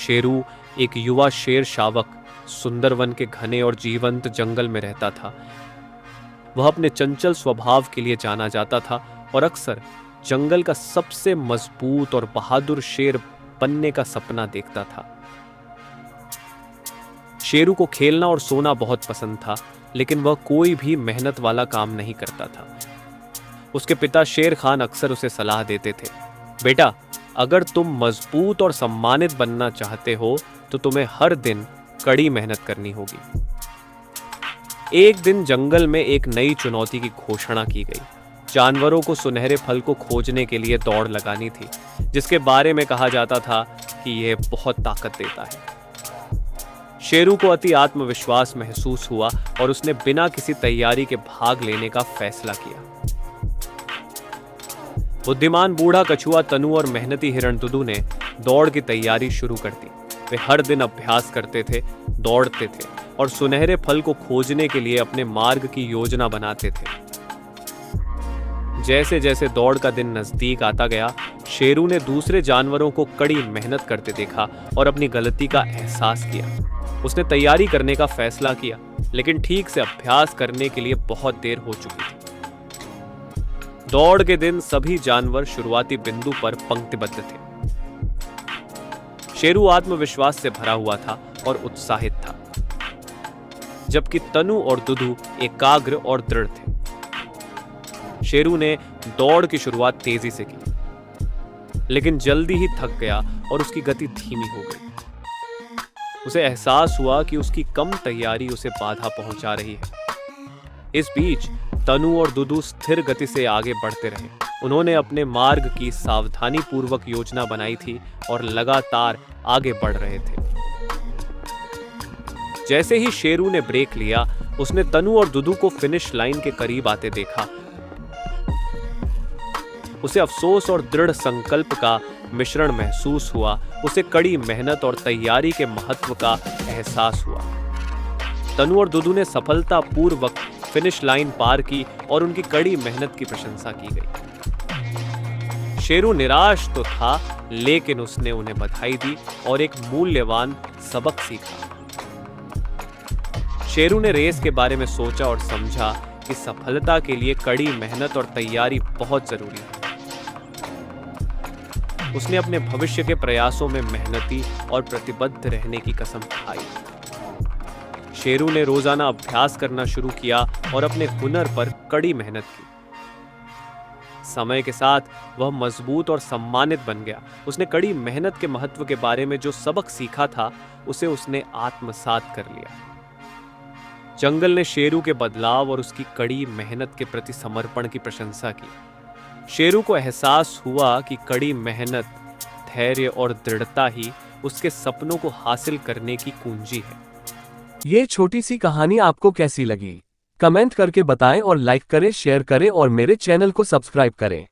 शेरू एक युवा शेर शावक सुंदरवन के घने और जीवंत जंगल में रहता था। वह अपने चंचल स्वभाव के लिए जाना जाता था और अक्सर जंगल का सबसे मजबूत और बहादुर शेर बनने का सपना देखता था। शेरू को खेलना और सोना बहुत पसंद था, लेकिन वह कोई भी मेहनत वाला काम नहीं करता था। उसके पिता शेर खान अक्सर उसे सलाह देते थे, बेटा, अगर तुम मजबूत और सम्मानित बनना चाहते हो तो तुम्हें हर दिन कड़ी मेहनत करनी होगी। एक दिन जंगल में एक नई चुनौती की घोषणा की गई। जानवरों को सुनहरे फल को खोजने के लिए दौड़ लगानी थी, जिसके बारे में कहा जाता था कि यह बहुत ताकत देता है। शेरू को अति आत्मविश्वास महसूस हुआ और उसने बिना किसी तैयारी के भाग लेने का फैसला किया। बुद्धिमान बूढ़ा कछुआ तनु और मेहनती हिरण दुदू ने दौड़ की तैयारी शुरू कर दी। वे हर दिन अभ्यास करते थे, दौड़ते थे और सुनहरे फल को खोजने के लिए अपने मार्ग की योजना बनाते थे। जैसे जैसे दौड़ का दिन नजदीक आता गया, शेरू ने दूसरे जानवरों को कड़ी मेहनत करते देखा और अपनी गलती का एहसास किया। उसने तैयारी करने का फैसला किया, लेकिन ठीक से अभ्यास करने के लिए बहुत देर हो चुकी थी। दौड़ के दिन सभी जानवर शुरुआती बिंदु पर पंक्तिबद्ध थे। शेरू आत्मविश्वास से भरा हुआ था और उत्साहित था, जबकि तनु और दुदू एकाग्र और दृढ़ थे। शेरू ने दौड़ की शुरुआत तेजी से की, लेकिन जल्दी ही थक गया और उसकी गति धीमी हो गई। उसे एहसास हुआ कि उसकी कम तैयारी उसे बाधा पहुंचा रही है। इस बीच तनु और दुदू स्थिर गति से आगे बढ़ते रहे। उन्होंने अपने मार्ग की सावधानी पूर्वक योजना बनाई थी और लगातार आगे बढ़ रहे थे। जैसे ही शेरू ने ब्रेक लिया, उसने तनु और दुदू को फिनिश लाइन के करीब आते देखा। उसे अफसोस और दृढ़ संकल्प का मिश्रण महसूस हुआ। उसे कड़ी मेहनत और तैयारी के महत्व का एहसास हुआ। तनु और दुदू ने सफलतापूर्वक फिनिश लाइन पार की और उनकी कड़ी मेहनत की प्रशंसा की गई। शेरू निराश तो था, लेकिन उसने उन्हें बधाई दी और एक मूल्यवान सबक सीखा। शेरू ने रेस के बारे में सोचा और समझा कि सफलता के लिए कड़ी मेहनत और तैयारी बहुत जरूरी है। उसने अपने भविष्य के प्रयासों में मेहनती और प्रतिबद्ध रहने की कसम खाई। शेरू ने रोजाना अभ्यास करना शुरू किया और अपने हुनर पर कड़ी मेहनत की। समय के साथ वह मजबूत और सम्मानित बन गया। उसने कड़ी मेहनत के महत्व के बारे में जो सबक सीखा था, उसे उसने आत्मसात कर लिया। जंगल ने शेरू के बदलाव और उसकी कड़ी मेहनत के प्रति समर्पण की प्रशंसा की। शेरू को एहसास हुआ कि कड़ी मेहनत, धैर्य और दृढ़ता ही उसके सपनों को हासिल करने की कुंजी है। ये छोटी सी कहानी आपको कैसी लगी? कमेंट करके बताएं और लाइक करें, शेयर करें और मेरे चैनल को सब्सक्राइब करें।